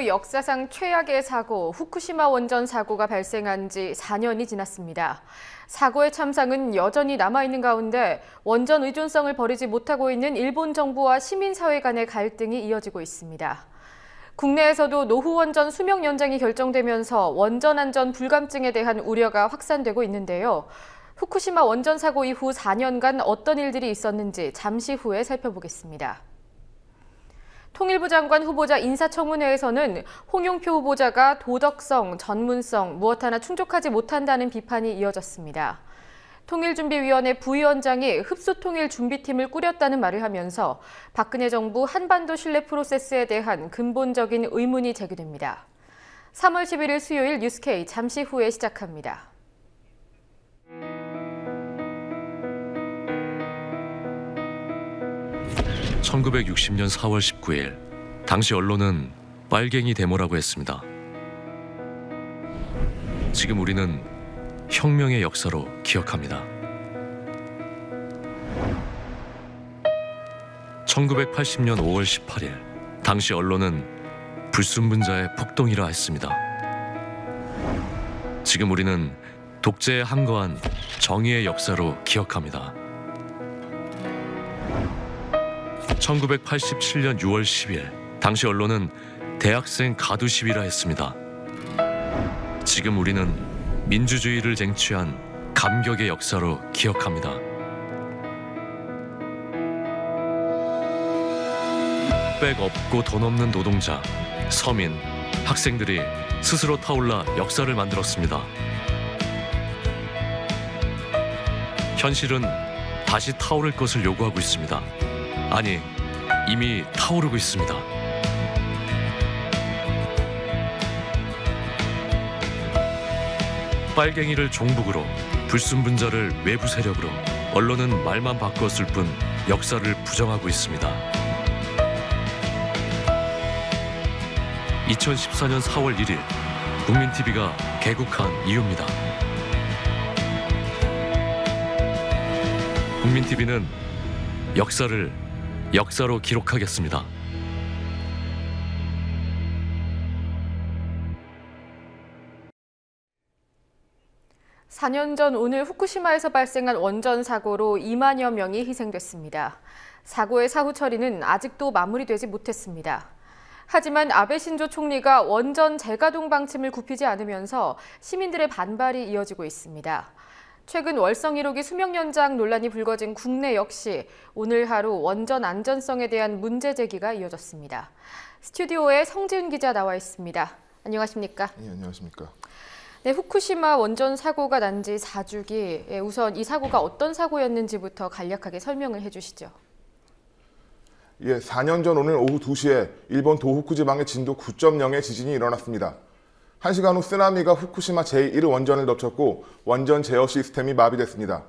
인류 역사상 최악의 사고, 후쿠시마 원전 사고가 발생한 지 4년이 지났습니다. 사고의 참상은 여전히 남아있는 가운데 원전 의존성을 버리지 못하고 있는 일본 정부와 시민사회 간의 갈등이 이어지고 있습니다. 국내에서도 노후 원전 수명 연장이 결정되면서 원전 안전 불감증에 대한 우려가 확산되고 있는데요. 후쿠시마 원전 사고 이후 4년간 어떤 일들이 있었는지 잠시 후에 살펴보겠습니다. 통일부 장관 후보자 인사청문회에서는 홍영표 후보자가 도덕성, 전문성 무엇 하나 충족하지 못한다는 비판이 이어졌습니다. 통일준비위원회 부위원장이 흡수통일 준비팀을 꾸렸다는 말을 하면서 박근혜 정부 한반도 신뢰 프로세스에 대한 근본적인 의문이 제기됩니다. 3월 11일 수요일 뉴스K 잠시 후에 시작합니다. (1960년 4월 19일) 당시 언론은 빨갱이 데모라고 했습니다. 지금 우리는 혁명의 역사로 기억합니다. 1980년 5월 18일 당시 언론은 불순분자의 폭동이라 했습니다. 지금 우리는 독재에 항거한 정의의 역사로 기억합니다. 1987년 6월 10일 당시 언론은 대학생 가두 시위라 했습니다. 지금 우리는 민주주의를 쟁취한 감격의 역사로 기억합니다. 백 없고 돈 없는 노동자, 서민, 학생들이 스스로 타올라 역사를 만들었습니다. 현실은 다시 타오를 것을 요구하고 있습니다. 아니, 이미 타오르고 있습니다. 빨갱이를 종북으로, 불순분자를 외부 세력으로, 언론은 말만 바꿨을 뿐 역사를 부정하고 있습니다. 2014년 4월 1일 국민TV가 개국한 이유입니다. 국민TV는 역사를 역사로 기록하겠습니다. 4년 전 오늘 후쿠시마에서 발생한 원전 사고로 2만여 명이 희생됐습니다. 사고의 사후 처리는 아직도 마무리되지 못했습니다. 하지만 아베 신조 총리가 원전 재가동 방침을 굽히지 않으면서 시민들의 반발이 이어지고 있습니다. 최근 월성 1호기 수명 연장 논란이 불거진 국내 역시 오늘 하루 원전 안전성에 대한 문제 제기가 이어졌습니다. 스튜디오에 성지훈 기자 나와 있습니다. 안녕하십니까? 네, 안녕하십니까? 네, 후쿠시마 원전 사고가 난 지 4주기. 우선 이 사고가 어떤 사고였는지부터 간략하게 설명을 해주시죠. 4년 전 오늘 오후 2시에 일본 도호쿠 지방에 진도 9.0의 지진이 일어났습니다. 1시간 후 쓰나미가 후쿠시마 제1 원전을 덮쳤고 원전 제어 시스템이 마비됐습니다.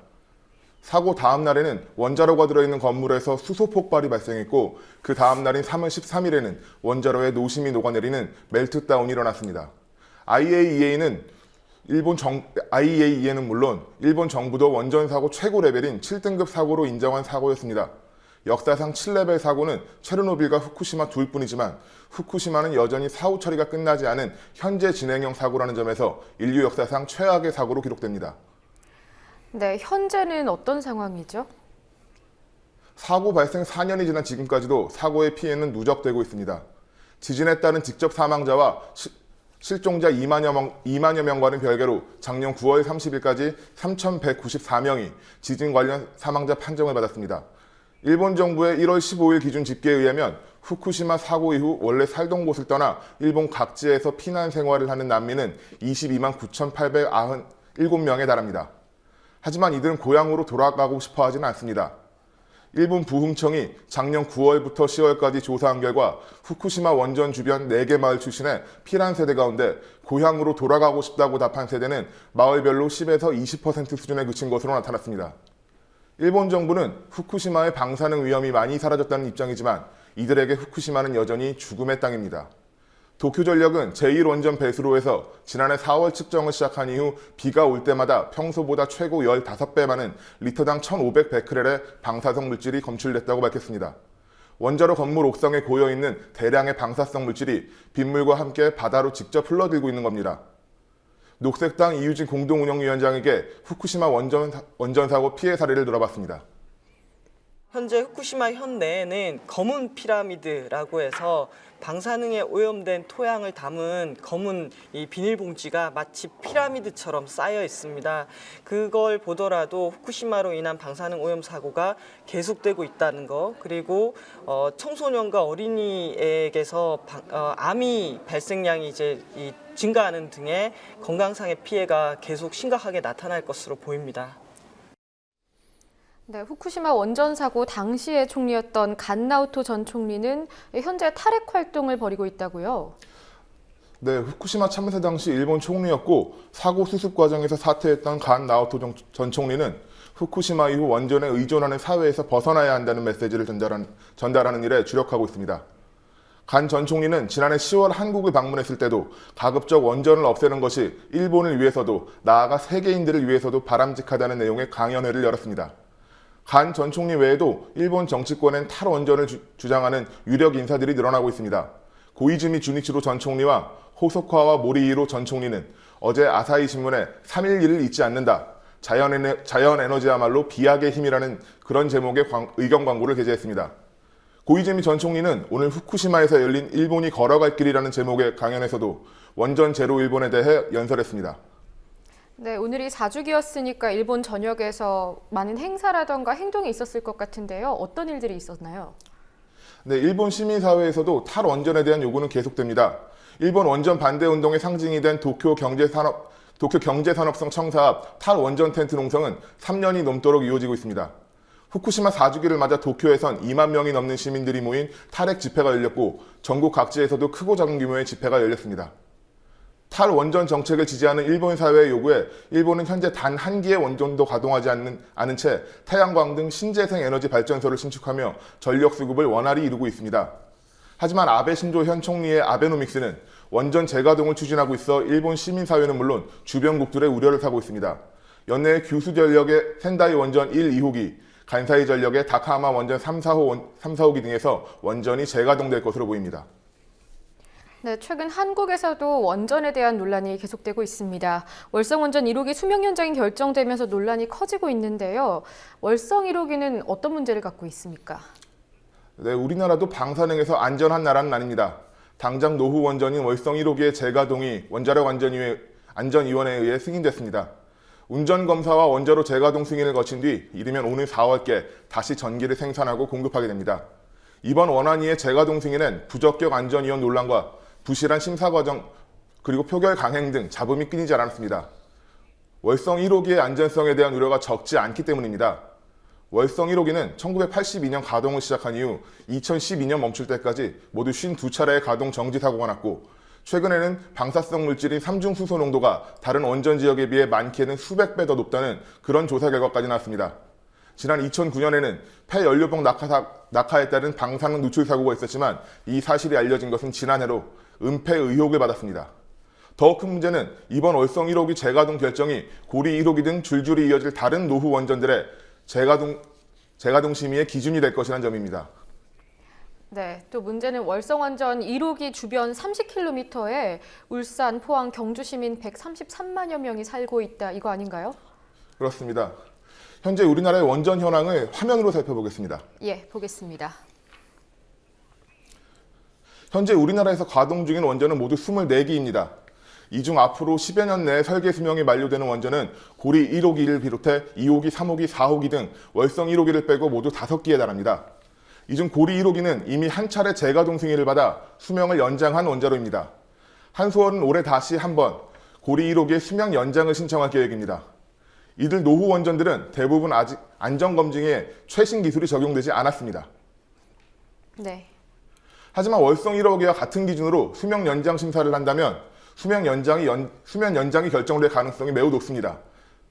사고 다음 날에는 원자로가 들어있는 건물에서 수소 폭발이 발생했고 그 다음 날인 3월 13일에는 원자로에 노심이 녹아내리는 멜트다운이 일어났습니다. IAEA는 물론 일본 정부도 원전 사고 최고 레벨인 7등급 사고로 인정한 사고였습니다. 역사상 7레벨 사고는 체르노빌과 후쿠시마 둘뿐이지만 후쿠시마는 여전히 사후 처리가 끝나지 않은 현재 진행형 사고라는 점에서 인류 역사상 최악의 사고로 기록됩니다. 네, 현재는 어떤 상황이죠? 사고 발생 4년이 지난 지금까지도 사고의 피해는 누적되고 있습니다. 지진에 따른 직접 사망자와 실종자 2만여 명과는 별개로 작년 9월 30일까지 3,194명이 지진 관련 사망자 판정을 받았습니다. 일본 정부의 1월 15일 기준 집계에 의하면 후쿠시마 사고 이후 원래 살던 곳을 떠나 일본 각지에서 피난 생활을 하는 난민은 22만 9,897명에 달합니다. 하지만 이들은 고향으로 돌아가고 싶어 하지는 않습니다. 일본 부흥청이 작년 9월부터 10월까지 조사한 결과 후쿠시마 원전 주변 4개 마을 출신의 피난 세대 가운데 고향으로 돌아가고 싶다고 답한 세대는 마을별로 10에서 20% 수준에 그친 것으로 나타났습니다. 일본 정부는 후쿠시마의 방사능 위험이 많이 사라졌다는 입장이지만 이들에게 후쿠시마는 여전히 죽음의 땅입니다. 도쿄전력은 제1원전 배수로에서 지난해 4월 측정을 시작한 이후 비가 올 때마다 평소보다 최고 15배 많은 리터당 1,500베크렐의 방사성 물질이 검출됐다고 밝혔습니다. 원자로 건물 옥상에 고여있는 대량의 방사성 물질이 빗물과 함께 바다로 직접 흘러들고 있는 겁니다. 녹색당 이유진 공동운영위원장에게 후쿠시마 원전 사고 피해 사례를 들어봤습니다. 현재 후쿠시마 현내에는 검은 피라미드라고 해서 방사능에 오염된 토양을 담은 검은 이 비닐봉지가 마치 피라미드처럼 쌓여 있습니다. 그걸 보더라도 후쿠시마로 인한 방사능 오염 사고가 계속되고 있다는 거, 그리고 청소년과 어린이에게서 암이 발생량이 이제 증가하는 등의 건강상의 피해가 계속 심각하게 나타날 것으로 보입니다. 네, 후쿠시마 원전 사고 당시의 총리였던 간 나오토 전 총리는 현재 탈핵 활동을 벌이고 있다고요. 네, 후쿠시마 참사 당시 일본 총리였고 사고 수습 과정에서 사퇴했던 간 나오토 전 총리는 후쿠시마 이후 원전에 의존하는 사회에서 벗어나야 한다는 메시지를 전달하는 일에 주력하고 있습니다. 간 전 총리는 지난해 10월 한국을 방문했을 때도 가급적 원전을 없애는 것이 일본을 위해서도 나아가 세계인들을 위해서도 바람직하다는 내용의 강연회를 열었습니다. 간 전 총리 외에도 일본 정치권엔 탈원전을 주장하는 유력 인사들이 늘어나고 있습니다. 고이즈미 주니치로 전 총리와 호소카와 모리히로 전 총리는 어제 아사히 신문에 3.11을 잊지 않는다. 자연에너지야말로 비약의 힘이라는 그런 제목의 의견 광고를 게재했습니다. 고이즈미 전 총리는 오늘 후쿠시마에서 열린 일본이 걸어갈 길이라는 제목의 강연에서도 원전 제로 일본에 대해 연설했습니다. 네, 오늘이 4주기였으니까 일본 전역에서 많은 행사라던가 행동이 있었을 것 같은데요. 어떤 일들이 있었나요? 네, 일본 시민사회에서도 탈원전에 대한 요구는 계속됩니다. 일본 원전 반대 운동의 상징이 된 도쿄 경제산업성 청사 앞 탈원전 텐트 농성은 3년이 넘도록 이어지고 있습니다. 후쿠시마 4주기를 맞아 도쿄에선 2만 명이 넘는 시민들이 모인 탈핵 집회가 열렸고 전국 각지에서도 크고 작은 규모의 집회가 열렸습니다. 탈원전 정책을 지지하는 일본 사회의 요구에 일본은 현재 단 한 기의 원전도 가동하지 않은 채 태양광 등 신재생 에너지 발전소를 신축하며 전력 수급을 원활히 이루고 있습니다. 하지만 아베 신조 현 총리의 아베노믹스는 원전 재가동을 추진하고 있어 일본 시민사회는 물론 주변국들의 우려를 사고 있습니다. 연내 규수전력의 센다이 원전 1, 2호기, 간사이 전력의 다카하마 원전 3, 4호기 등에서 원전이 재가동될 것으로 보입니다. 네, 최근 한국에서도 원전에 대한 논란이 계속되고 있습니다. 월성원전 1호기 수명 연장이 결정되면서 논란이 커지고 있는데요. 월성 1호기는 어떤 문제를 갖고 있습니까? 네, 우리나라도 방사능에서 안전한 나라는 아닙니다. 당장 노후 원전인 월성 1호기의 재가동이 원자력 안전위원회에 의해 승인됐습니다. 운전검사와 원자로 재가동 승인을 거친 뒤 이르면 오는 4월께 다시 전기를 생산하고 공급하게 됩니다. 이번 원안위의 재가동 승인은 부적격 안전위원 논란과 부실한 심사 과정 그리고 표결 강행 등 잡음이 끊이지 않았습니다. 월성 1호기의 안전성에 대한 우려가 적지 않기 때문입니다. 월성 1호기는 1982년 가동을 시작한 이후 2012년 멈출 때까지 모두 52차례의 가동 정지 사고가 났고 최근에는 방사성 물질인 삼중수소 농도가 다른 원전 지역에 비해 많게는 수백 배 더 높다는 그런 조사 결과까지 나왔습니다. 지난 2009년에는 폐연료봉 낙하에 따른 방사능 누출 사고가 있었지만 이 사실이 알려진 것은 지난해로 은폐 의혹을 받았습니다. 더 큰 문제는 이번 월성 1호기 재가동 결정이 고리 1호기 등 줄줄이 이어질 다른 노후 원전들의 재가동 심의의 기준이 될 것이라는 점입니다. 네, 또 문제는 월성원전 1호기 주변 30km에 울산, 포항, 경주 시민 133만여 명이 살고 있다. 이거 아닌가요? 그렇습니다. 현재 우리나라의 원전 현황을 화면으로 살펴보겠습니다. 예, 보겠습니다. 현재 우리나라에서 가동 중인 원전은 모두 24기입니다. 이 중 앞으로 10여 년 내에 설계 수명이 만료되는 원전은 고리 1호기를 비롯해 2호기, 3호기, 4호기 등 월성 1호기를 빼고 모두 5기에 달합니다. 이 중 고리 1호기는 이미 한 차례 재가동 승인을 받아 수명을 연장한 원자로입니다. 한수원은 올해 다시 한번 고리 1호기의 수명 연장을 신청할 계획입니다. 이들 노후 원전들은 대부분 아직 안전검증에 최신 기술이 적용되지 않았습니다. 네. 하지만 월성 1호기와 같은 기준으로 수명 연장 심사를 한다면 수명 연장이 결정될 가능성이 매우 높습니다.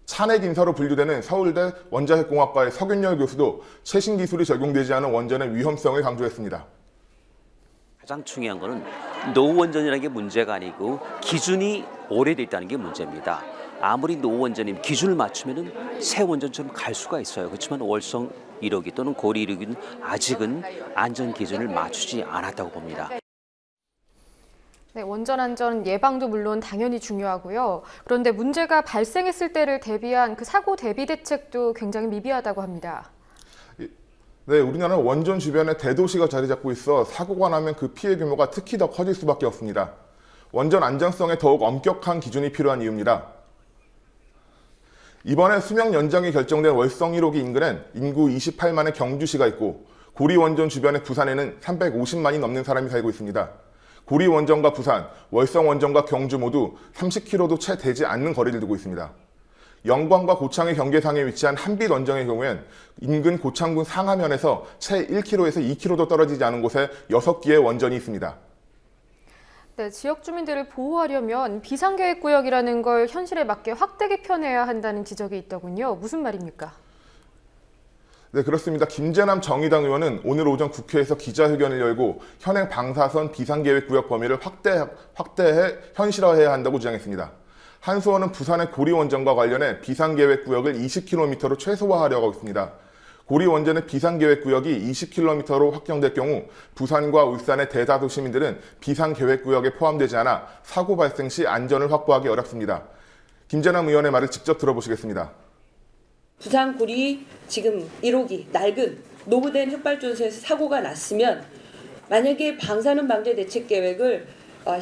찬핵 인사로 분류되는 서울대 원자핵공학과의 서균열 교수도 최신 기술이 적용되지 않은 원전의 위험성을 강조했습니다. 가장 중요한 것은 노후 원전이라는 게 문제가 아니고 기준이 오래돼 있다는 게 문제입니다. 아무리 노후 원전이면 기준을 맞추면은 새 원전처럼 갈 수가 있어요. 그렇지만 월성 1호기 또는 고리 1호기는 아직은 안전 기준을 맞추지 않았다고 봅니다. 네, 원전 안전 예방도 물론 당연히 중요하고요. 그런데 문제가 발생했을 때를 대비한 그 사고 대비 대책도 굉장히 미비하다고 합니다. 네, 우리나라는 원전 주변에 대도시가 자리 잡고 있어 사고가 나면 그 피해 규모가 특히 더 커질 수밖에 없습니다. 원전 안전성에 더욱 엄격한 기준이 필요한 이유입니다. 이번에 수명 연장이 결정된 월성 1호기 인근엔 인구 28만의 경주시가 있고 고리 원전 주변의 부산에는 350만이 넘는 사람이 살고 있습니다. 고리 원전과 부산, 월성 원전과 경주 모두 30km도 채 되지 않는 거리를 두고 있습니다. 영광과 고창의 경계상에 위치한 한빛 원전의 경우엔 인근 고창군 상하면에서 채 1km에서 2km도 떨어지지 않은 곳에 6개의 원전이 있습니다. 네, 지역 주민들을 보호하려면 비상계획구역이라는 걸 현실에 맞게 확대 개편해야 한다는 지적이 있더군요. 무슨 말입니까? 네, 그렇습니다. 김재남 정의당 의원은 오늘 오전 국회에서 기자회견을 열고 현행 방사선 비상계획구역 범위를 확대해 현실화해야 한다고 주장했습니다. 한 의원은 부산의 고리 원전과 관련해 비상계획구역을 20km로 최소화하려고 있습니다. 고리 원전의 비상계획구역이 20km로 확정될 경우 부산과 울산의 대다수 시민들은 비상계획구역에 포함되지 않아 사고 발생 시 안전을 확보하기 어렵습니다. 김재남 의원의 말을 직접 들어보시겠습니다. 부산 고리 지금 1호기 낡은 노후된 핵발전소에서 사고가 났으면 만약에 방사능 방제 대책 계획을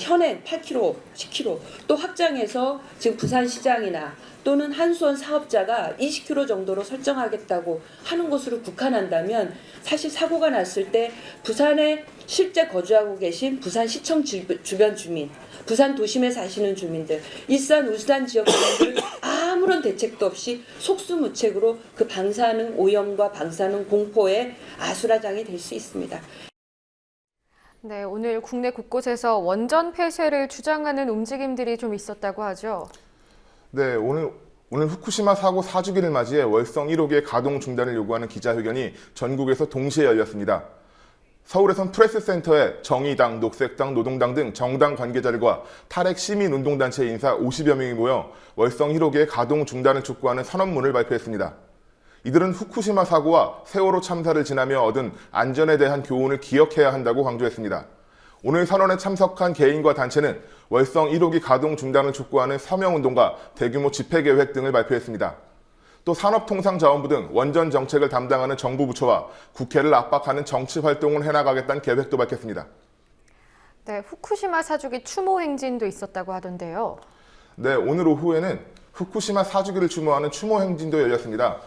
현행 8km, 10km 또 확장해서 지금 부산시장이나 또는 한수원 사업자가 20km 정도로 설정하겠다고 하는 것으로 국한한다면 사실 사고가 났을 때 부산에 실제 거주하고 계신 부산시청 주변 주민, 부산 도심에 사시는 주민들, 일산, 울산 지역 주민들을 아무런 대책도 없이 속수무책으로 그 방사능 오염과 방사능 공포에 아수라장이 될 수 있습니다. 네, 오늘 국내 곳곳에서 원전 폐쇄를 주장하는 움직임들이 좀 있었다고 하죠. 네, 오늘 후쿠시마 사고 4주기를 맞이해 월성 1호기의 가동 중단을 요구하는 기자회견이 전국에서 동시에 열렸습니다. 서울에선 프레스센터에 정의당, 녹색당, 노동당 등 정당 관계자들과 탈핵 시민운동단체 인사 50여 명이 모여 월성 1호기의 가동 중단을 촉구하는 선언문을 발표했습니다. 이들은 후쿠시마 사고와 세월호 참사를 지나며 얻은 안전에 대한 교훈을 기억해야 한다고 강조했습니다. 오늘 선언에 참석한 개인과 단체는 월성 1호기 가동 중단을 촉구하는 서명운동과 대규모 집회계획 등을 발표했습니다. 또 산업통상자원부 등 원전 정책을 담당하는 정부 부처와 국회를 압박하는 정치 활동을 해나가겠다는 계획도 밝혔습니다. 네, 후쿠시마 사주기 추모 행진도 있었다고 하던데요. 네, 오늘 오후에는 후쿠시마 4주기를 추모하는 추모 행진도 열렸습니다.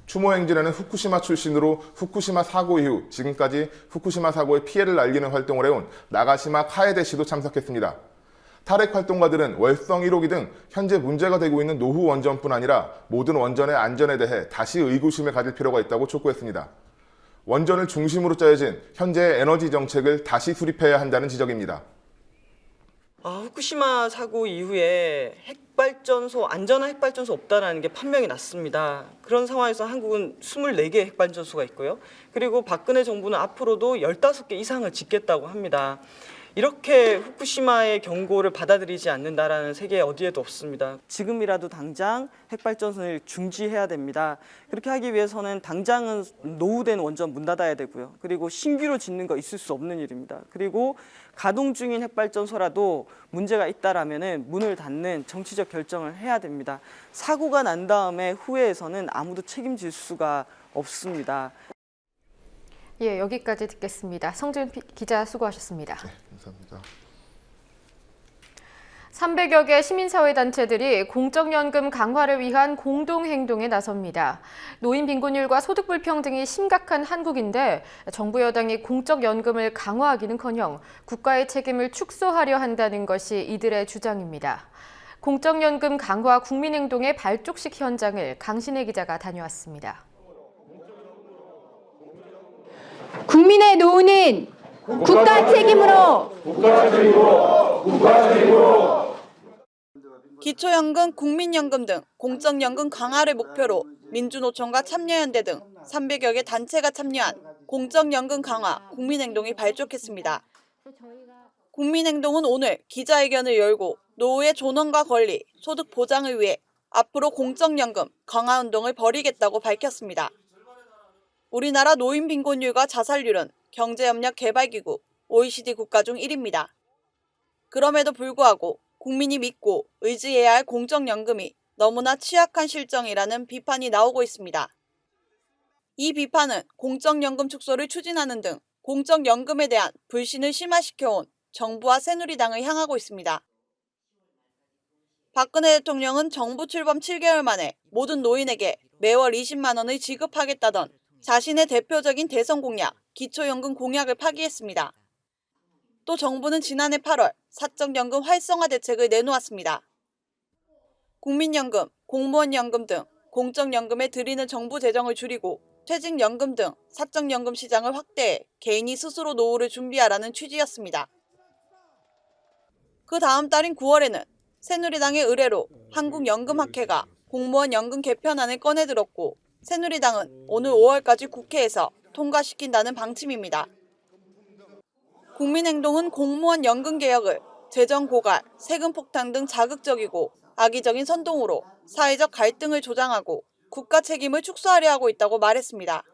추모 행진에는 후쿠시마 출신으로 후쿠시마 사고 이후 지금까지 후쿠시마 사고의 피해를 알리는 활동을 해온 나가시마 카에데 씨도 참석했습니다. 탈핵 활동가들은 월성 1호기 등 현재 문제가 되고 있는 노후 원전뿐 아니라 모든 원전의 안전에 대해 다시 의구심을 가질 필요가 있다고 촉구했습니다. 원전을 중심으로 짜여진 현재의 에너지 정책을 다시 수립해야 한다는 지적입니다. 후쿠시마 사고 이후에 핵발전소, 안전한 핵발전소 없다는 게 판명이 났습니다. 그런 상황에서 한국은 24개 핵발전소가 있고요. 그리고 박근혜 정부는 앞으로도 15개 이상을 짓겠다고 합니다. 이렇게 후쿠시마의 경고를 받아들이지 않는 나라는 세계 어디에도 없습니다. 지금이라도 당장 핵발전소를 중지해야 됩니다. 그렇게 하기 위해서는 당장은 노후된 원전 문 닫아야 되고요. 그리고 신규로 짓는 거 있을 수 없는 일입니다. 그리고 가동 중인 핵발전소라도 문제가 있다라면은 문을 닫는 정치적 결정을 해야 됩니다. 사고가 난 다음에 후회해서는 아무도 책임질 수가 없습니다. 예, 여기까지 듣겠습니다. 성준 기자 수고하셨습니다. 네, 감사합니다. 300여 개 시민사회단체들이 공적연금 강화를 위한 공동행동에 나섭니다. 노인 빈곤율과 소득 불평등이 심각한 한국인데 정부 여당이 공적연금을 강화하기는커녕 국가의 책임을 축소하려 한다는 것이 이들의 주장입니다. 공적연금 강화 국민행동의 발족식 현장을 강신혜 기자가 다녀왔습니다. 국민의 노후는 국가 책임으로 기초연금, 국민연금 등 공적연금 강화를 목표로 민주노총과 참여연대 등 300여 개 단체가 참여한 공적연금 강화 국민행동이 발족했습니다. 국민행동은 오늘 기자회견을 열고 노후의 존엄과 권리, 소득 보장을 위해 앞으로 공적연금 강화운동을 벌이겠다고 밝혔습니다. 우리나라 노인 빈곤율과 자살률은 경제협력개발기구 OECD 국가 중 1위입니다. 그럼에도 불구하고 국민이 믿고 의지해야 할 공적연금이 너무나 취약한 실정이라는 비판이 나오고 있습니다. 이 비판은 공적연금 축소를 추진하는 등 공적연금에 대한 불신을 심화시켜온 정부와 새누리당을 향하고 있습니다. 박근혜 대통령은 정부 출범 7개월 만에 모든 노인에게 매월 20만 원을 지급하겠다던 자신의 대표적인 대선 공약, 기초연금 공약을 파기했습니다. 또 정부는 지난해 8월 사적연금 활성화 대책을 내놓았습니다. 국민연금, 공무원연금 등 공적연금에 들이는 정부 재정을 줄이고 퇴직연금 등 사적연금 시장을 확대해 개인이 스스로 노후를 준비하라는 취지였습니다. 그 다음 달인 9월에는 새누리당의 의뢰로 한국연금학회가 공무원 연금 개편안을 꺼내들었고 새누리당은 오늘 5월까지 국회에서 통과시킨다는 방침입니다. 국민행동은 공무원 연금 개혁을 재정 고갈, 세금 폭탄 등 자극적이고 악의적인 선동으로 사회적 갈등을 조장하고 국가 책임을 축소하려 하고 있다고 말했습니다.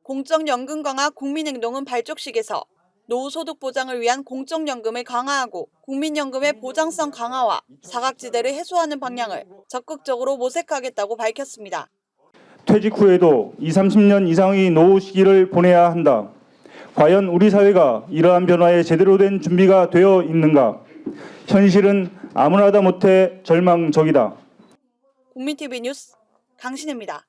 공적연금 강화 국민행동은 발족식에서 노후소득 보장을 위한 공적연금을 강화하고 국민연금의 보장성 강화와 사각지대를 해소하는 방향을 적극적으로 모색하겠다고 밝혔습니다. 퇴직 후에도 20, 30년 이상의 노후 시기를 보내야 한다. 과연 우리 사회가 이러한 변화에 제대로 된 준비가 되어 있는가? 현실은 아무나 다 못해 절망적이다. 국민TV 뉴스 강신혜입니다.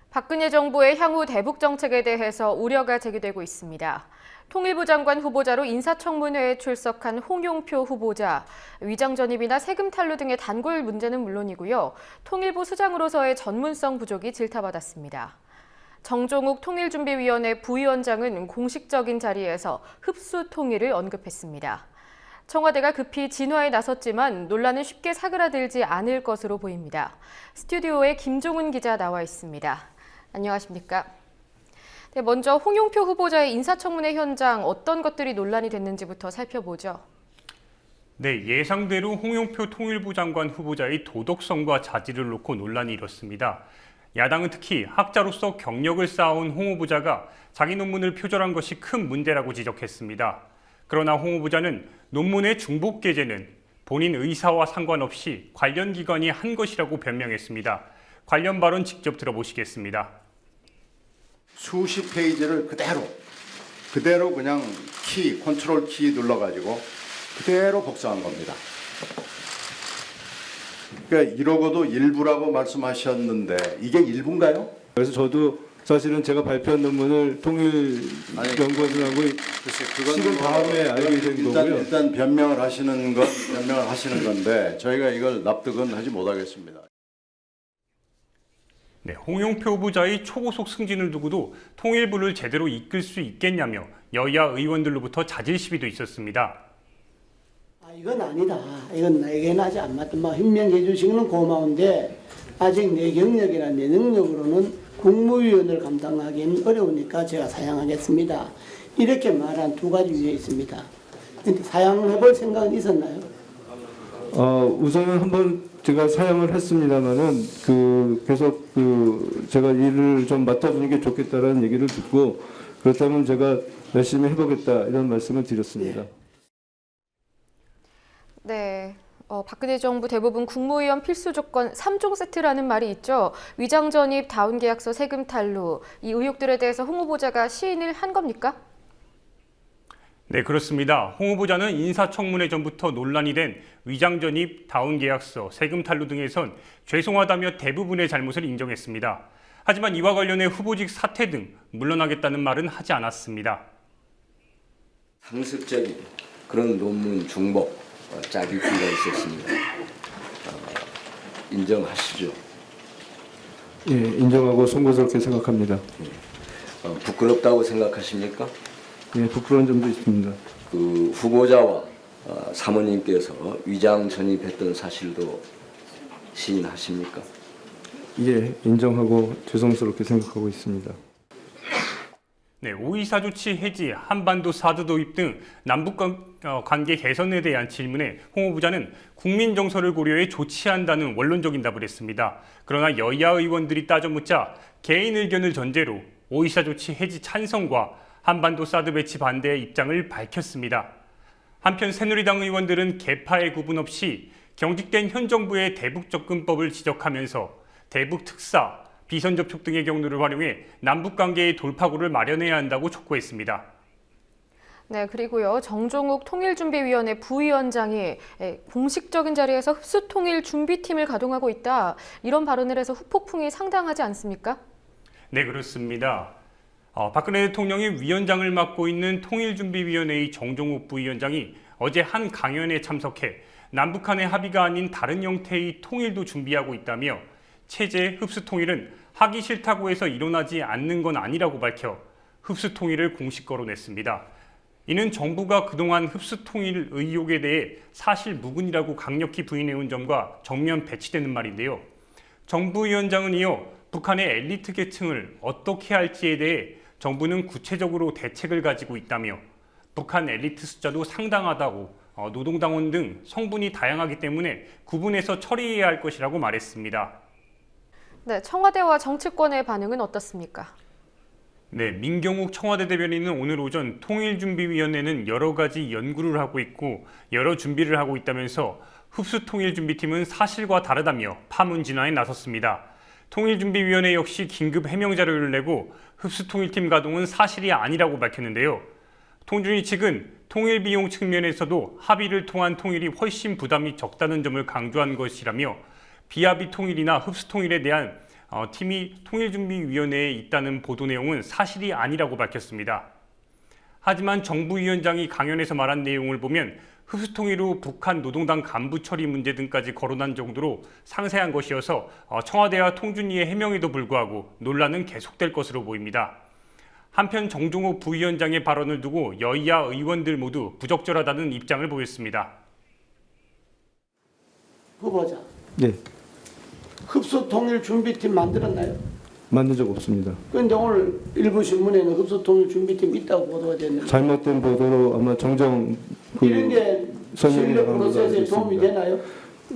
박근혜 정부의 향후 대북 정책에 대해서 우려가 제기되고 있습니다. 통일부 장관 후보자로 인사청문회에 출석한 홍용표 후보자, 위장 전입이나 세금 탈루 등의 단골 문제는 물론이고요. 통일부 수장으로서의 전문성 부족이 질타받았습니다. 정종욱 통일준비위원회 부위원장은 공식적인 자리에서 흡수 통일을 언급했습니다. 청와대가 급히 진화에 나섰지만 논란은 쉽게 사그라들지 않을 것으로 보입니다. 스튜디오에 김종은 기자 나와 있습니다. 안녕하십니까? 네, 먼저 홍용표 후보자의 인사청문회 현장 어떤 것들이 논란이 됐는지부터 살펴보죠. 네, 예상대로 홍용표 통일부 장관 후보자의 도덕성과 자질을 놓고 논란이 일었습니다. 야당은 특히 학자로서 경력을 쌓아온 홍 후보자가 자기 논문을 표절한 것이 큰 문제라고 지적했습니다. 그러나 홍 후보자는 논문의 중복 게재는 본인 의사와 상관없이 관련 기관이 한 것이라고 변명했습니다. 관련 발언 직접 들어보시겠습니다. 수십 페이지를 그대로 그냥 컨트롤 키 눌러가지고 그대로 복사한 겁니다. 그러니까 이러고도 일부라고 말씀하셨는데 이게 일부인가요? 그래서 저도 사실은 제가 발표한 논문을 통일연구원하고 지금 다음에 알게 된 거고요. 일단 변명을 하시는 건데 저희가 이걸 납득은 하지 못하겠습니다. 네, 홍용표 후보자의 초고속 승진을 두고도 통일부를 제대로 이끌 수 있겠냐며 여야 의원들로부터 자질 시비도 있었습니다. 이건 아니다. 이건 나에게는 아직 안 맞다. 현명해 주시는 고마운데 아직 내 경력이나 내 능력으로는 국무위원을 감당하기는 어려우니까 제가 사양하겠습니다. 이렇게 말한 두 가지 위에 있습니다. 근데 사양해볼 생각은 있었나요? 우선은 한번 제가 사양을 했습니다만은 계속 제가 일을 좀 맡아보는 게 좋겠다라는 얘기를 듣고 그렇다면 제가 열심히 해보겠다 이런 말씀을 드렸습니다. 네. 박근혜 정부 대부분 국무위원 필수 조건 3종 세트라는 말이 있죠. 위장 전입, 다운 계약서, 세금 탈루. 이 의혹들에 대해서 홍 후보자가 시인을 한 겁니까? 네, 그렇습니다. 홍 후보자는 인사청문회 전부터 논란이 된 위장 전입, 다운 계약서, 세금 탈루 등에선 죄송하다며 대부분의 잘못을 인정했습니다. 하지만 이와 관련해 후보직 사퇴 등 물러나겠다는 말은 하지 않았습니다. 상습적인 그런 논문 중복, 짜깁기가 있었습니다. 인정하시죠? 예, 인정하고 송구스럽게 생각합니다. 부끄럽다고 생각하십니까? 예, 부끄러운 점도 있습니다. 후보자와 사모님께서 위장 전입했던 사실도 시인하십니까? 인정하고 죄송스럽게 생각하고 있습니다. 네, 5.24 조치 해지, 한반도 사드 도입 등 남북 관계 개선에 대한 질문에 홍 후보자는 국민 정서를 고려해 조치한다는 원론적인 답을 했습니다. 그러나 여야 의원들이 따져 묻자 개인 의견을 전제로 5.24 조치 해지 찬성과 한반도 사드 배치 반대의 입장을 밝혔습니다. 한편 새누리당 의원들은 계파의 구분 없이 경직된 현 정부의 대북 접근법을 지적하면서 대북 특사, 비선 접촉 등의 경로를 활용해 남북 관계의 돌파구를 마련해야 한다고 촉구했습니다. 네, 그리고요. 정종욱 통일준비위원회 부위원장이 공식적인 자리에서 흡수통일준비팀을 가동하고 있다. 이런 발언을 해서 후폭풍이 상당하지 않습니까? 네, 그렇습니다. 박근혜 대통령이 위원장을 맡고 있는 통일준비위원회의 정종욱 부위원장이 어제 한 강연에 참석해 남북 간의 합의가 아닌 다른 형태의 통일도 준비하고 있다며 체제 흡수통일은 하기 싫다고 해서 일어나지 않는 건 아니라고 밝혀 흡수통일을 공식 거론했습니다. 이는 정부가 그동안 흡수통일 의혹에 대해 사실 무근이라고 강력히 부인해온 점과 정면 배치되는 말인데요. 정부 위원장은 이어 북한의 엘리트 계층을 어떻게 할지에 대해 정부는 구체적으로 대책을 가지고 있다며 북한 엘리트 숫자도 상당하다고 노동당원 등 성분이 다양하기 때문에 구분해서 처리해야 할 것이라고 말했습니다. 네, 청와대와 정치권의 반응은 어떻습니까? 네, 민경욱 청와대 대변인은 오늘 오전 통일준비위원회는 여러 가지 연구를 하고 있고 여러 준비를 하고 있다면서 흡수통일준비팀은 사실과 다르다며 파문 진화에 나섰습니다. 통일준비위원회 역시 긴급 해명 자료를 내고 흡수통일팀 가동은 사실이 아니라고 밝혔는데요. 통준위 측은 통일 비용 측면에서도 합의를 통한 통일이 훨씬 부담이 적다는 점을 강조한 것이라며 비합의 통일이나 흡수 통일에 대한 팀이 통일준비위원회에 있다는 보도 내용은 사실이 아니라고 밝혔습니다. 하지만 정부 위원장이 강연에서 말한 내용을 보면 흡수 통일 후 북한 노동당 간부 처리 문제 등까지 거론한 정도로 상세한 것이어서 청와대와 통준위의 해명에도 불구하고 논란은 계속될 것으로 보입니다. 한편 정종욱 부위원장의 발언을 두고 여야 의원들 모두 부적절하다는 입장을 보였습니다. 후보자. 네. 흡수통일준비팀 만들었나요? 만든 적 없습니다. 그런데 오늘 일부 신문에는 흡수통일준비팀 있다고 보도가 됐는데 잘못된 보도로 아마 정정 이런 게 신뢰 프로세스에 도움이 되나요?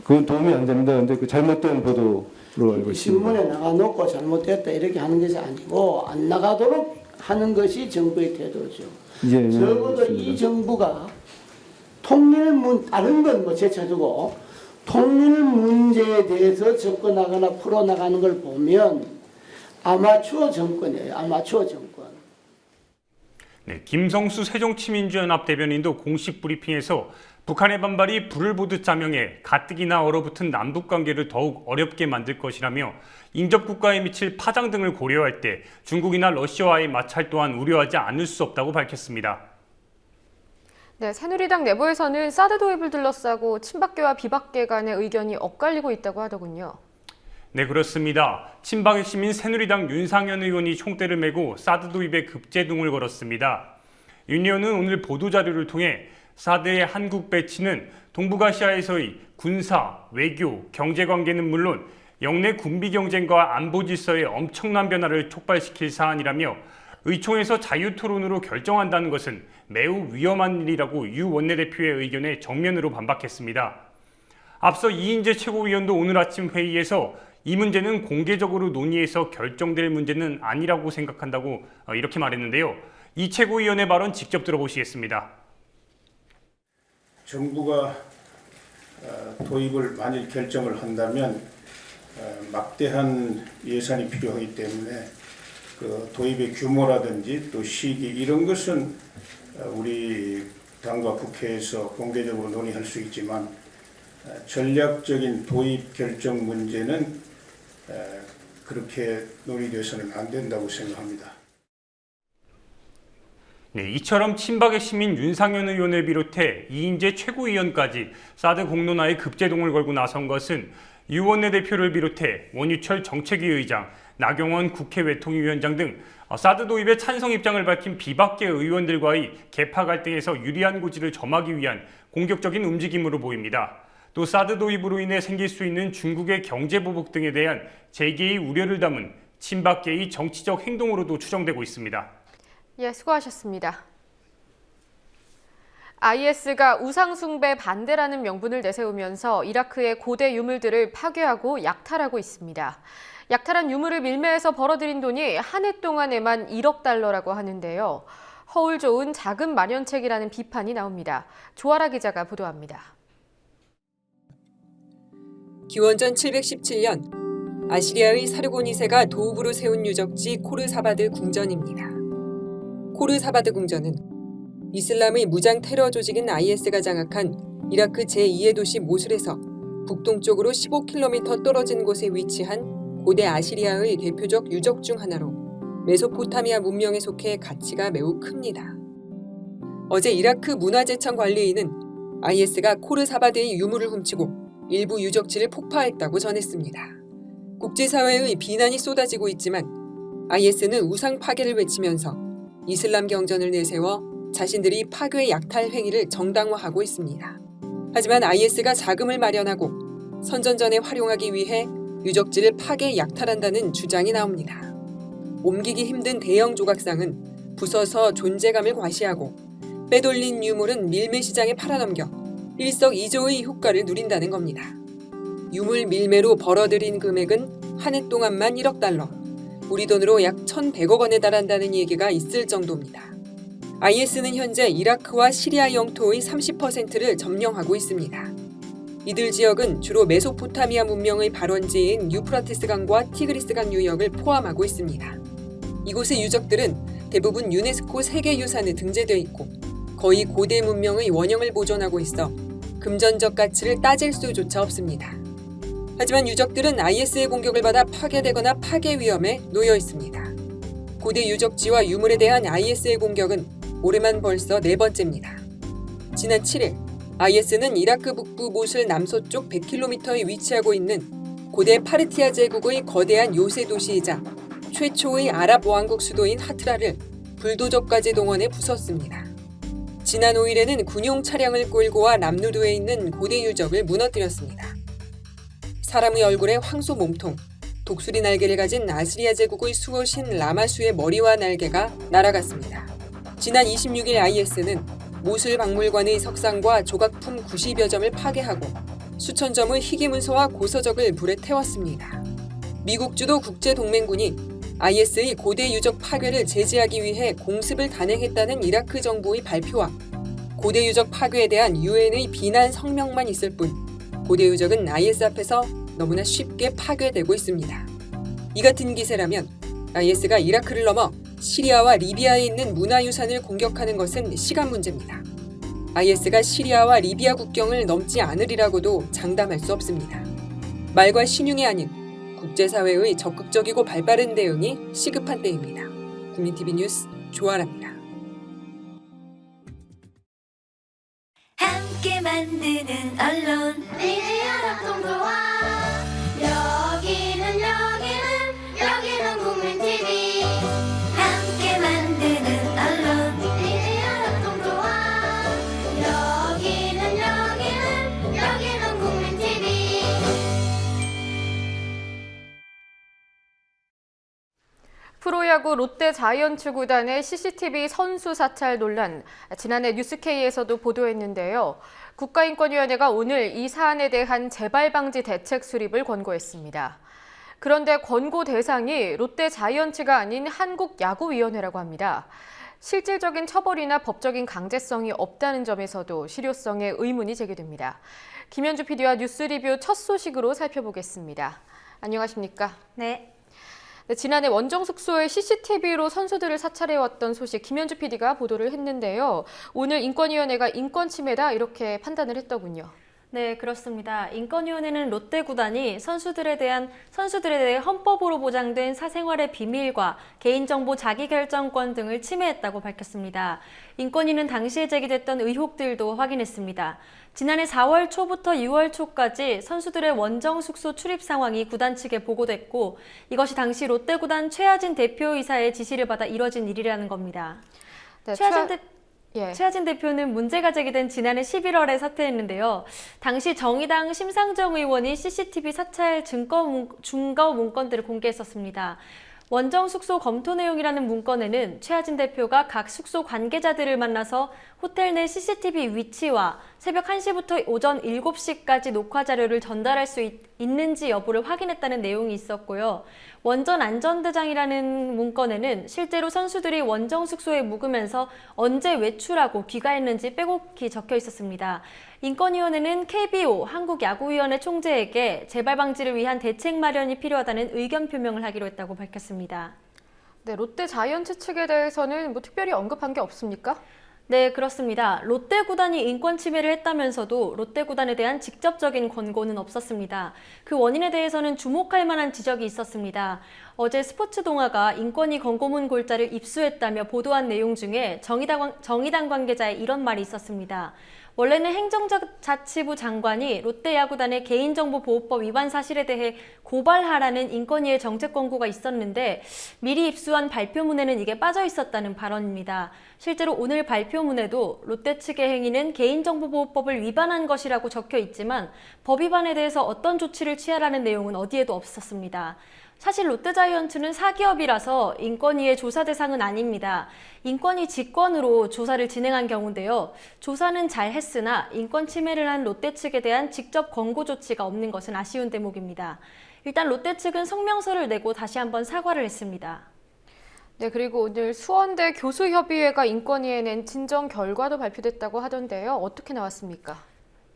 그건 도움이 안 됩니다. 근데 그 잘못된 보도로 알고 있습니다. 신문에 나가놓고 잘못됐다 이렇게 하는 것이 아니고 안 나가도록 하는 것이 정부의 태도죠. 예, 적어도 이 정부가 다른 건 뭐 제쳐두고 통일 문제에 대해서 접근하거나 풀어나가는 걸 보면 아마추어 정권이에요. 아마추어 정권. 네, 김성수 새정치민주연합 대변인도 공식 브리핑에서 북한의 반발이 불을 보듯 자명해 가뜩이나 얼어붙은 남북관계를 더욱 어렵게 만들 것이라며 인접국가에 미칠 파장 등을 고려할 때 중국이나 러시아와의 마찰 또한 우려하지 않을 수 없다고 밝혔습니다. 네, 새누리당 내부에서는 사드 도입을 둘러싸고 친박계와 비박계 간의 의견이 엇갈리고 있다고 하더군요. 네, 그렇습니다. 친박의 시민 새누리당 윤상현 의원이 총대를 메고 사드 도입에 급제동을 걸었습니다. 윤 의원은 오늘 보도자료를 통해 사드의 한국 배치는 동북아시아에서의 군사, 외교, 경제관계는 물론 영내 군비 경쟁과 안보 질서에 엄청난 변화를 촉발시킬 사안이라며 의총에서 자유토론으로 결정한다는 것은 매우 위험한 일이라고 유 원내대표의 의견에 정면으로 반박했습니다. 앞서 이인재 최고위원도 오늘 아침 회의에서 이 문제는 공개적으로 논의해서 결정될 문제는 아니라고 생각한다고 이렇게 말했는데요. 이 최고위원의 발언 직접 들어보시겠습니다. 정부가 도입을 만일 결정을 한다면 막대한 예산이 필요하기 때문에 그 도입의 규모라든지 또 시기 이런 것은 우리 당과 국회에서 공개적으로 논의할 수 있지만 전략적인 도입 결정 문제는 그렇게 논의돼서는 안 된다고 생각합니다. 네, 이처럼 친박의 시민 윤상현 의원을 비롯해 이인재 최고위원까지 사드 공론화에 급제동을 걸고 나선 것은 유 원내대표를 비롯해 원유철 정책위 의장, 나경원 국회 외통위원장 등 사드 도입에 찬성 입장을 밝힌 비박계 의원들과의 계파 갈등에서 유리한 고지를 점하기 위한 공격적인 움직임으로 보입니다. 또 또 사드 도입으로 인해 생길 수 있는 중국의 경제 보복 등에 대한 재계의 우려를 담은 친박계의 정치적 행동으로도 추정되고 있습니다. 예, 수고하셨습니다. IS가 우상숭배 반대라는 명분을 내세우면서 이라크의 고대 유물들을 파괴하고 약탈하고 있습니다. 약탈한 유물을 밀매해서 벌어들인 돈이 한 해 동안에만 1억 달러라고 하는데요. 허울 좋은 자금 마련책이라는 비판이 나옵니다. 조아라 기자가 보도합니다. 기원전 717년 아시리아의 사르곤 2세가 도읍으로 세운 유적지 코르사바드 궁전입니다. 코르사바드 궁전은 이슬람의 무장 테러 조직인 IS가 장악한 이라크 제2의 도시 모술에서 북동쪽으로 15km 떨어진 곳에 위치한 고대 아시리아의 대표적 유적 중 하나로 메소포타미아 문명에 속해 가치가 매우 큽니다. 어제 이라크 문화재청 관리인은 IS가 코르사바드의 유물을 훔치고 일부 유적지를 폭파했다고 전했습니다. 국제사회의 비난이 쏟아지고 있지만 IS는 우상 파괴를 외치면서 이슬람 경전을 내세워 자신들이 파괴 약탈 행위를 정당화하고 있습니다. 하지만 IS가 자금을 마련하고 선전전에 활용하기 위해 유적지를 파괴 약탈한다는 주장이 나옵니다. 옮기기 힘든 대형 조각상은 부서서 존재감을 과시하고 빼돌린 유물은 밀매 시장에 팔아넘겨 일석이조의 효과를 누린다는 겁니다. 유물 밀매로 벌어들인 금액은 한 해 동안만 1억 달러, 우리 돈으로 약 1,100억 원에 달한다는 얘기가 있을 정도입니다. IS는 현재 이라크와 시리아 영토의 30%를 점령하고 있습니다. 이들 지역은 주로 메소포타미아 문명의 발원지인 유프라테스 강과 티그리스 강 유역을 포함하고 있습니다. 이곳의 유적들은 대부분 유네스코 세계유산에 등재되어 있고 거의 고대 문명의 원형을 보존하고 있어 금전적 가치를 따질 수조차 없습니다. 하지만 유적들은 IS의 공격을 받아 파괴되거나 파괴 위험에 놓여 있습니다. 고대 유적지와 유물에 대한 IS의 공격은 올해만 벌써 4번째입니다. 지난 7일 IS는 이라크 북부 모술 남서쪽 100km에 위치하고 있는 고대 파르티아 제국의 거대한 요새 도시이자 최초의 아랍 왕국 수도인 하트라를 불도저까지 동원해 부쉈습니다. 지난 5일에는 군용 차량을 끌고 와 남루드에 있는 고대 유적을 무너뜨렸습니다. 사람의 얼굴에 황소 몸통, 독수리 날개를 가진 아시리아 제국의 수호신 라마수의 머리와 날개가 날아갔습니다. 지난 26일 IS는 모술 박물관의 석상과 조각품 90여 점을 파괴하고 수천 점의 희귀문서와 고서적을 불에 태웠습니다. 미국 주도 국제동맹군이 IS의 고대 유적 파괴를 제지하기 위해 공습을 단행했다는 이라크 정부의 발표와 고대 유적 파괴에 대한 UN의 비난 성명만 있을 뿐 고대 유적은 IS 앞에서 너무나 쉽게 파괴되고 있습니다. 이 같은 기세라면 IS가 이라크를 넘어 시리아와 리비아에 있는 문화유산을 공격하는 것은 시간 문제입니다. IS가 시리아와 리비아 국경을 넘지 않으리라고도 장담할 수 없습니다. 말과 신용이 아닌 국제사회의 적극적이고 발빠른 대응이 시급한 때입니다. 국민TV 뉴스 조아라입니다. 함께 만드는 언론 여기는 국민TV 함께 만드는 언론 여기는 국민TV. 프로야구 롯데 자이언츠 구단의 CCTV 선수 사찰 논란, 지난해 뉴스K에서도 보도했는데요. 국가인권위원회가 오늘 이 사안에 대한 재발 방지 대책 수립을 권고했습니다. 그런데 권고 대상이 롯데 자이언츠가 아닌 한국야구위원회라고 합니다. 실질적인 처벌이나 법적인 강제성이 없다는 점에서도 실효성에 의문이 제기됩니다. 김현주 PD와 뉴스 리뷰 첫 소식으로 살펴보겠습니다. 안녕하십니까? 네. 지난해 원정 숙소에 CCTV로 선수들을 사찰해왔던 소식 김현주 PD가 보도를 했는데요. 오늘 인권위원회가 인권 침해다 이렇게 판단을 했더군요. 네, 그렇습니다. 인권위원회는 롯데 구단이 선수들에 대해 헌법으로 보장된 사생활의 비밀과 개인정보 자기결정권 등을 침해했다고 밝혔습니다. 인권위는 당시에 제기됐던 의혹들도 확인했습니다. 지난해 4월 초부터 6월 초까지 선수들의 원정 숙소 출입 상황이 구단 측에 보고됐고 이것이 당시 롯데 구단 최하진 대표이사의 지시를 받아 이뤄진 일이라는 겁니다. 네, 최하진 대표는 문제가 제기된 지난해 11월에 사퇴했는데요. 당시 정의당 심상정 의원이 CCTV 사찰 증거 문건들을 공개했었습니다. 원정 숙소 검토 내용이라는 문건에는 최하진 대표가 각 숙소 관계자들을 만나서 호텔 내 CCTV 위치와 새벽 1시부터 오전 7시까지 녹화 자료를 전달할 수 있는지 여부를 확인했다는 내용이 있었고요. 원전 안전대장이라는 문건에는 실제로 선수들이 원정 숙소에 묵으면서 언제 외출하고 귀가했는지 빼곡히 적혀 있었습니다. 인권위원회는 KBO 한국야구위원회 총재에게 재발 방지를 위한 대책 마련이 필요하다는 의견 표명을 하기로 했다고 밝혔습니다. 네, 롯데 자이언츠 측에 대해서는 특별히 언급한 게 없습니까? 네, 그렇습니다. 롯데 구단이 인권 침해를 했다면서도 롯데 구단에 대한 직접적인 권고는 없었습니다. 그 원인에 대해서는 주목할 만한 지적이 있었습니다. 어제 스포츠 동아가 인권위 권고문 골자를 입수했다며 보도한 내용 중에 정의당 관계자의 이런 말이 있었습니다. 원래는 행정자치부 장관이 롯데야구단의 개인정보보호법 위반 사실에 대해 고발하라는 인권위의 정책 권고가 있었는데 미리 입수한 발표문에는 이게 빠져 있었다는 발언입니다. 실제로 오늘 발표문에도 롯데 측의 행위는 개인정보보호법을 위반한 것이라고 적혀 있지만 법 위반에 대해서 어떤 조치를 취하라는 내용은 어디에도 없었습니다. 사실 롯데자이언츠는 사기업이라서 인권위의 조사 대상은 아닙니다. 인권위 직권으로 조사를 진행한 경우인데요. 조사는 잘 했으나 인권 침해를 한 롯데 측에 대한 직접 권고 조치가 없는 것은 아쉬운 대목입니다. 일단 롯데 측은 성명서를 내고 다시 한번 사과를 했습니다. 네, 그리고 오늘 수원대 교수협의회가 인권위에 낸 진정 결과도 발표됐다고 하던데요. 어떻게 나왔습니까?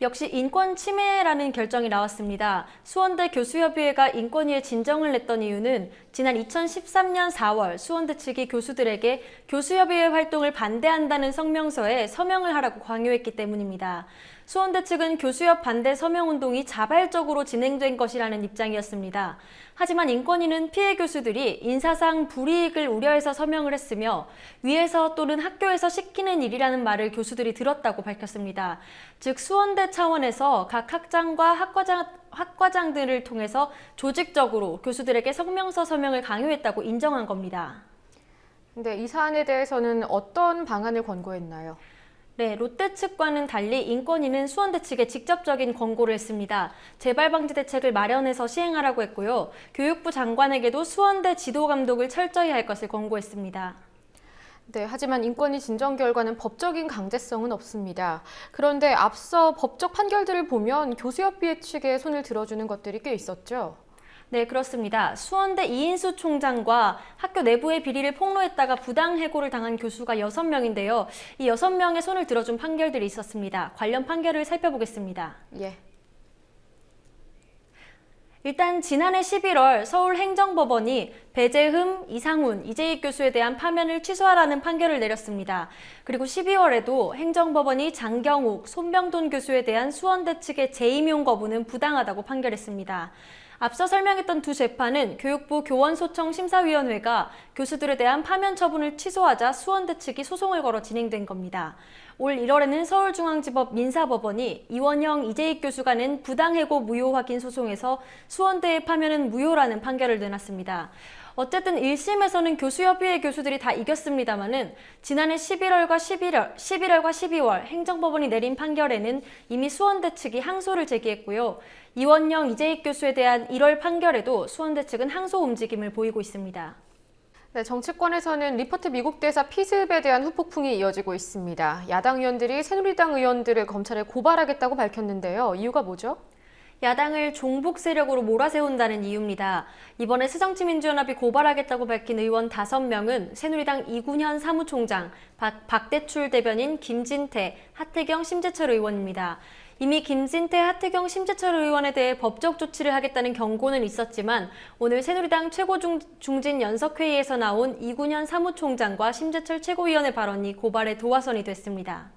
역시 인권 침해라는 결정이 나왔습니다. 수원대 교수협의회가 인권위에 진정을 냈던 이유는 지난 2013년 4월 수원대 측이 교수들에게 교수협의회 활동을 반대한다는 성명서에 서명을 하라고 강요했기 때문입니다. 수원대 측은 교수협 반대 서명운동이 자발적으로 진행된 것이라는 입장이었습니다. 하지만 인권위는 피해 교수들이 인사상 불이익을 우려해서 서명을 했으며 위에서 또는 학교에서 시키는 일이라는 말을 교수들이 들었다고 밝혔습니다. 즉 수원대 차원에서 각 학장과 학과장들을 통해서 조직적으로 교수들에게 성명서 서명을 강요했다고 인정한 겁니다. 근데 이 사안에 대해서는 어떤 방안을 권고했나요? 네, 롯데 측과는 달리 인권위는 수원대 측에 직접적인 권고를 했습니다. 재발 방지 대책을 마련해서 시행하라고 했고요. 교육부 장관에게도 수원대 지도 감독을 철저히 할 것을 권고했습니다. 네, 하지만 인권위 진정 결과는 법적인 강제성은 없습니다. 그런데 앞서 법적 판결들을 보면 교수협의회 측에 손을 들어주는 것들이 꽤 있었죠? 네, 그렇습니다. 수원대 이인수 총장과 학교 내부의 비리를 폭로했다가 부당 해고를 당한 교수가 6명인데요. 이 6명의 손을 들어준 판결들이 있었습니다. 관련 판결을 살펴보겠습니다. 일단 지난해 11월 서울행정법원이 배재흠, 이상훈, 이재익 교수에 대한 파면을 취소하라는 판결을 내렸습니다. 그리고 12월에도 행정법원이 장경욱, 손병돈 교수에 대한 수원대 측의 재임용 거부는 부당하다고 판결했습니다. 앞서 설명했던 두 재판은 교육부 교원소청심사위원회가 교수들에 대한 파면 처분을 취소하자 수원대 측이 소송을 걸어 진행된 겁니다. 올 1월에는 서울중앙지법 민사법원이 이원영, 이재익 교수가 낸 부당해고 무효 확인 소송에서 수원대의 파면은 무효라는 판결을 내놨습니다. 어쨌든 1심에서는 교수협의회 교수들이 다 이겼습니다마는 지난해 11월과 12월 행정법원이 내린 판결에는 이미 수원대 측이 항소를 제기했고요. 이원영, 이재익 교수에 대한 1월 판결에도 수원대 측은 항소 움직임을 보이고 있습니다. 네, 정치권에서는 리포트 미국 대사 피습에 대한 후폭풍이 이어지고 있습니다. 야당 의원들이 새누리당 의원들을 검찰에 고발하겠다고 밝혔는데요. 이유가 뭐죠? 야당을 종북 세력으로 몰아세운다는 이유입니다. 이번에 새정치민주연합이 고발하겠다고 밝힌 의원 5명은 새누리당 이군현 사무총장, 박대출 대변인 김진태, 하태경, 심재철 의원입니다. 이미 김진태, 하태경, 심재철 의원에 대해 법적 조치를 하겠다는 경고는 있었지만 오늘 새누리당 최고중진연석회의에서 나온 이군현 사무총장과 심재철 최고위원의 발언이 고발의 도화선이 됐습니다.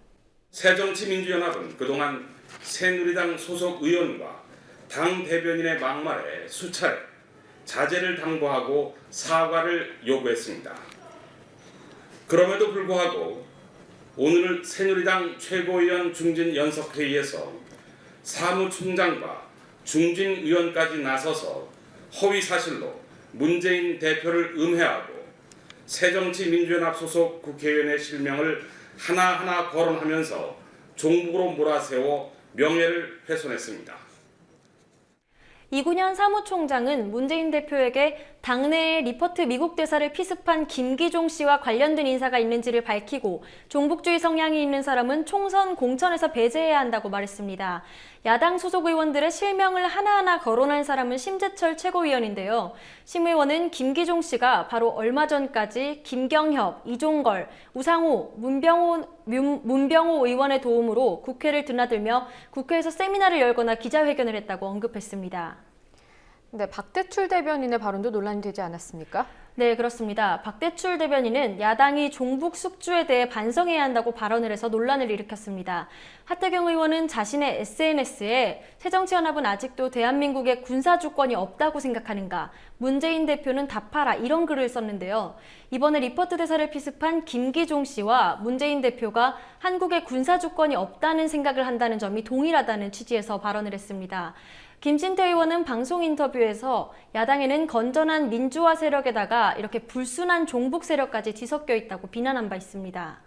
새정치민주연합은 그동안 새누리당 소속 의원과 당 대변인의 막말에 수차례 자제를 당부하고 사과를 요구했습니다. 그럼에도 불구하고 오늘 새누리당 최고위원 중진연석회의에서 사무총장과 중진의원까지 나서서 허위사실로 문재인 대표를 음해하고 새정치민주연합 소속 국회의원의 실명을 하나하나 거론하면서 종북으로 몰아세워 명예를 훼손했습니다. 이군현 사무총장은 문재인 대표에게 당내에 리퍼트 미국 대사를 피습한 김기종 씨와 관련된 인사가 있는지를 밝히고 종북주의 성향이 있는 사람은 총선 공천에서 배제해야 한다고 말했습니다. 야당 소속 의원들의 실명을 하나하나 거론한 사람은 심재철 최고위원인데요. 심 의원은 김기종 씨가 바로 얼마 전까지 김경협, 이종걸, 우상호, 문병호 의원의 도움으로 국회를 드나들며 국회에서 세미나를 열거나 기자회견을 했다고 언급했습니다. 네, 박대출 대변인의 발언도 논란이 되지 않았습니까? 네, 그렇습니다. 박대출 대변인은 야당이 종북 숙주에 대해 반성해야 한다고 발언을 해서 논란을 일으켰습니다. 하태경 의원은 자신의 SNS에 새정치연합은 아직도 대한민국에 군사주권이 없다고 생각하는가? 문재인 대표는 답하라 이런 글을 썼는데요. 이번에 리퍼트 대사를 피습한 김기종 씨와 문재인 대표가 한국에 군사주권이 없다는 생각을 한다는 점이 동일하다는 취지에서 발언을 했습니다. 김진태 의원은 방송 인터뷰에서 야당에는 건전한 민주화 세력에다가 이렇게 불순한 종북 세력까지 뒤섞여 있다고 비난한 바 있습니다.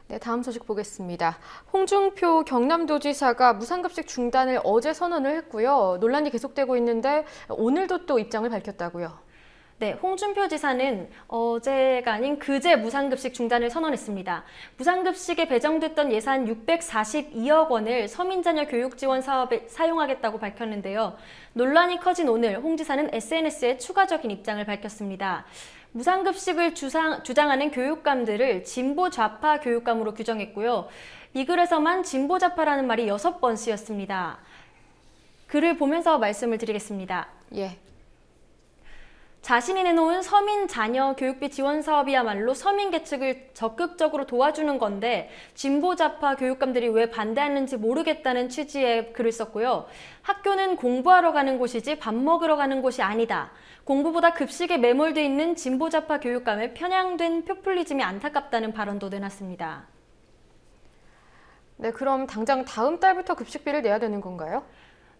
네, 다음 소식 보겠습니다. 홍준표 경남도지사가 무상급식 중단을 어제 선언을 했고요. 논란이 계속되고 있는데 오늘도 또 입장을 밝혔다고요. 네, 홍준표 지사는 어제가 아닌 그제 무상급식 중단을 선언했습니다. 무상급식에 배정됐던 예산 642억 원을 서민자녀 교육 지원 사업에 사용하겠다고 밝혔는데요. 논란이 커진 오늘 홍 지사는 SNS에 추가적인 입장을 밝혔습니다. 무상급식을 주장하는 교육감들을 진보 좌파 교육감으로 규정했고요. 이 글에서만 진보 좌파라는 말이 6번 쓰였습니다. 글을 보면서 말씀을 드리겠습니다. 예. 자신이 내놓은 서민 자녀 교육비 지원 사업이야말로 서민 계층을 적극적으로 도와주는 건데 진보 좌파 교육감들이 왜 반대하는지 모르겠다는 취지의 글을 썼고요. 학교는 공부하러 가는 곳이지 밥 먹으러 가는 곳이 아니다. 공부보다 급식에 매몰돼 있는 진보 좌파 교육감의 편향된 포퓰리즘이 안타깝다는 발언도 내놨습니다. 네, 그럼 당장 다음 달부터 급식비를 내야 되는 건가요?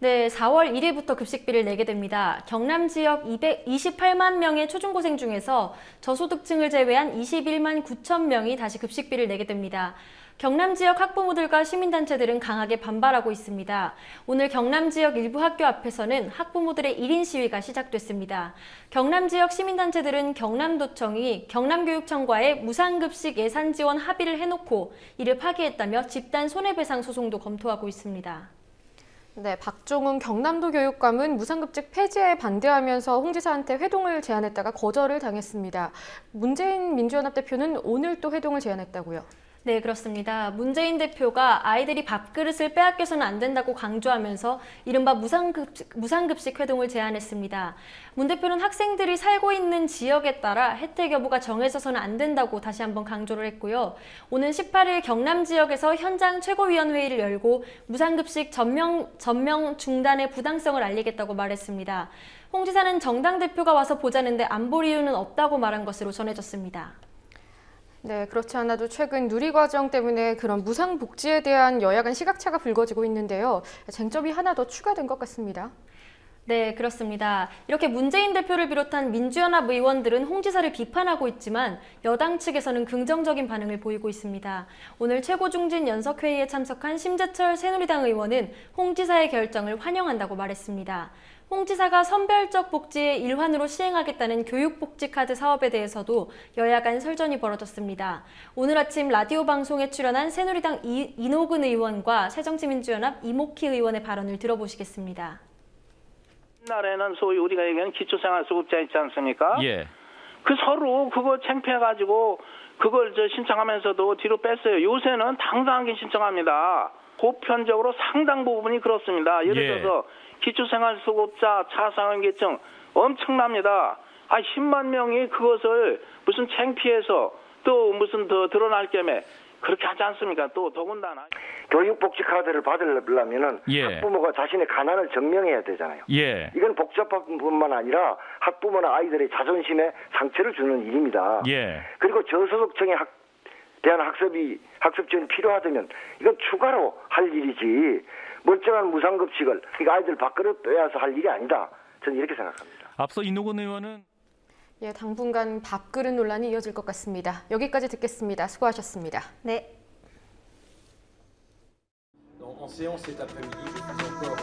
네, 4월 1일부터 급식비를 내게 됩니다. 경남 지역 228만 명의 초중고생 중에서 저소득층을 제외한 21만 9천 명이 다시 급식비를 내게 됩니다. 경남 지역 학부모들과 시민단체들은 강하게 반발하고 있습니다. 오늘 경남 지역 일부 학교 앞에서는 학부모들의 1인 시위가 시작됐습니다. 경남 지역 시민단체들은 경남도청이 경남교육청과의 무상급식 예산 지원 합의를 해놓고 이를 파기했다며 집단 손해배상 소송도 검토하고 있습니다. 네, 박종훈 경남도 교육감은 무상급식 폐지에 반대하면서 홍 지사한테 회동을 제안했다가 거절을 당했습니다. 문재인 민주연합 대표는 오늘 또 회동을 제안했다고요. 네, 그렇습니다. 문재인 대표가 아이들이 밥그릇을 빼앗겨서는 안 된다고 강조하면서 이른바 무상급식 회동을 제안했습니다. 문 대표는 학생들이 살고 있는 지역에 따라 혜택 여부가 정해져서는 안 된다고 다시 한번 강조를 했고요. 오는 18일 경남 지역에서 현장 최고위원회의를 열고 무상급식 전면 중단의 부당성을 알리겠다고 말했습니다. 홍 지사는 정당 대표가 와서 보자는데 안 볼 이유는 없다고 말한 것으로 전해졌습니다. 네, 그렇지 않아도 최근 누리과정 때문에 그런 무상복지에 대한 여야 간 시각차가 불거지고 있는데요. 쟁점이 하나 더 추가된 것 같습니다. 네, 그렇습니다. 이렇게 문재인 대표를 비롯한 민주연합 의원들은 홍 지사를 비판하고 있지만 여당 측에서는 긍정적인 반응을 보이고 있습니다. 오늘 최고중진연석회의에 참석한 심재철 새누리당 의원은 홍 지사의 결정을 환영한다고 말했습니다. 홍 지사가 선별적 복지의 일환으로 시행하겠다는 교육복지카드 사업에 대해서도 여야 간 설전이 벌어졌습니다. 오늘 아침 라디오 방송에 출연한 새누리당 이노근 의원과 새정치민주연합 이목희 의원의 발언을 들어보시겠습니다. 옛날에는 소위 우리가 얘기하는 기초생활수급자 있지 않습니까? 예. 그 서로 그거 창피해가지고 그걸 신청하면서도 뒤로 뺐어요. 요새는 당당하게 신청합니다. 보편적으로 상당 부분이 그렇습니다. 예를 들어서 기초생활수급자, 차상위계층 엄청납니다. 10만 명이 그것을 무슨 창피해서 또 무슨 더 드러날 겸에 그렇게 하지 않습니까? 또 더군다나 교육복지 카드를 받으려면은 예. 학부모가 자신의 가난을 증명해야 되잖아요. 예. 이건 복잡한 뿐만 아니라 학부모나 아이들의 자존심에 상처를 주는 일입니다. 예. 그리고 저소득층에 대한 학습 지원이 필요하다면 이건 추가로 할 일이지 멀쩡한 무상급식을 그러니까 아이들 밥그릇 빼앗아 할 일이 아니다. 저는 이렇게 생각합니다. 앞서 이노건 의원은 예, 당분간 밥그릇 논란이 이어질 것 같습니다. 여기까지 듣겠습니다. 수고하셨습니다. 네. En séance cet après-midi, je suis encore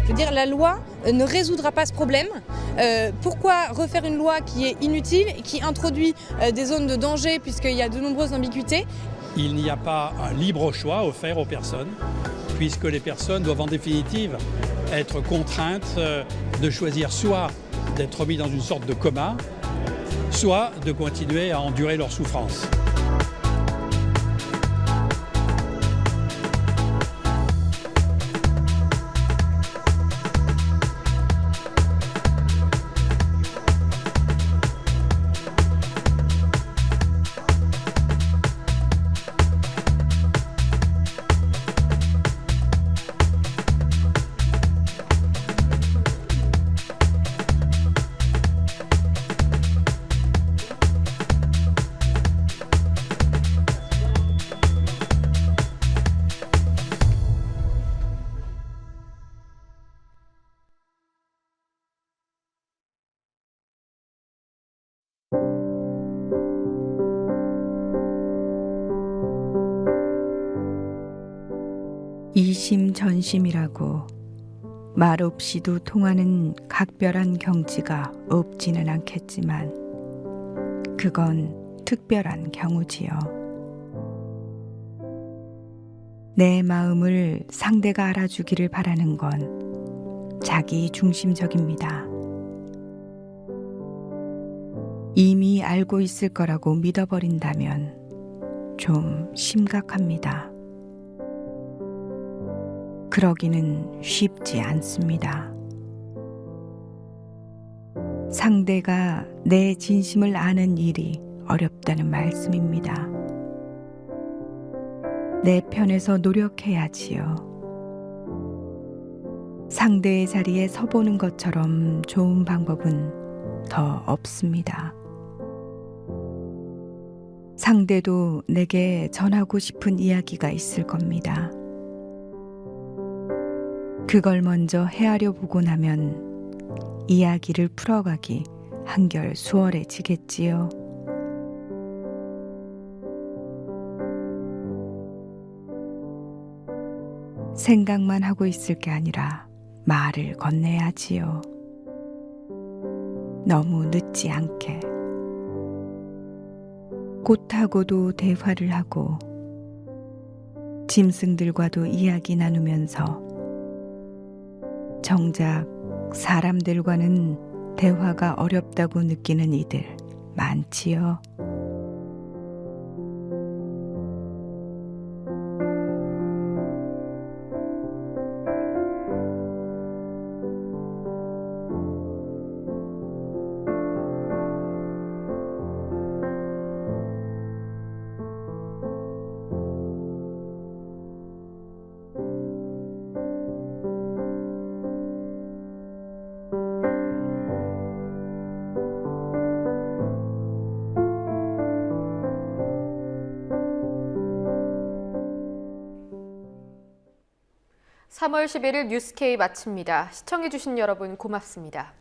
Je veux dire, la loi ne résoudra pas ce problème. Pourquoi refaire une loi qui est inutile, qui introduit des zones de danger puisqu'il y a de nombreuses ambiguïtés? Il n'y a pas un libre choix offert aux personnes, puisque les personnes doivent en définitive être contraintes de choisir soit d'être mis dans une sorte de coma, soit de continuer à endurer leur souffrance. 이심전심이라고 말없이도 통하는 각별한 경지가 없지는 않겠지만 그건 특별한 경우지요. 내 마음을 상대가 알아주기를 바라는 건 자기 중심적입니다. 이미 알고 있을 거라고 믿어버린다면 좀 심각합니다. 그러기는 쉽지 않습니다. 상대가 내 진심을 아는 일이 어렵다는 말씀입니다. 내 편에서 노력해야지요. 상대의 자리에 서보는 것처럼 좋은 방법은 더 없습니다. 상대도 내게 전하고 싶은 이야기가 있을 겁니다. 그걸 먼저 헤아려 보고 나면 이야기를 풀어가기 한결 수월해지겠지요. 생각만 하고 있을 게 아니라 말을 건네야지요. 너무 늦지 않게. 꽃하고도 대화를 하고 짐승들과도 이야기 나누면서 정작 사람들과는 대화가 어렵다고 느끼는 이들 많지요. (3월 11일) 뉴스K 마칩니다. 시청해주신 여러분 고맙습니다.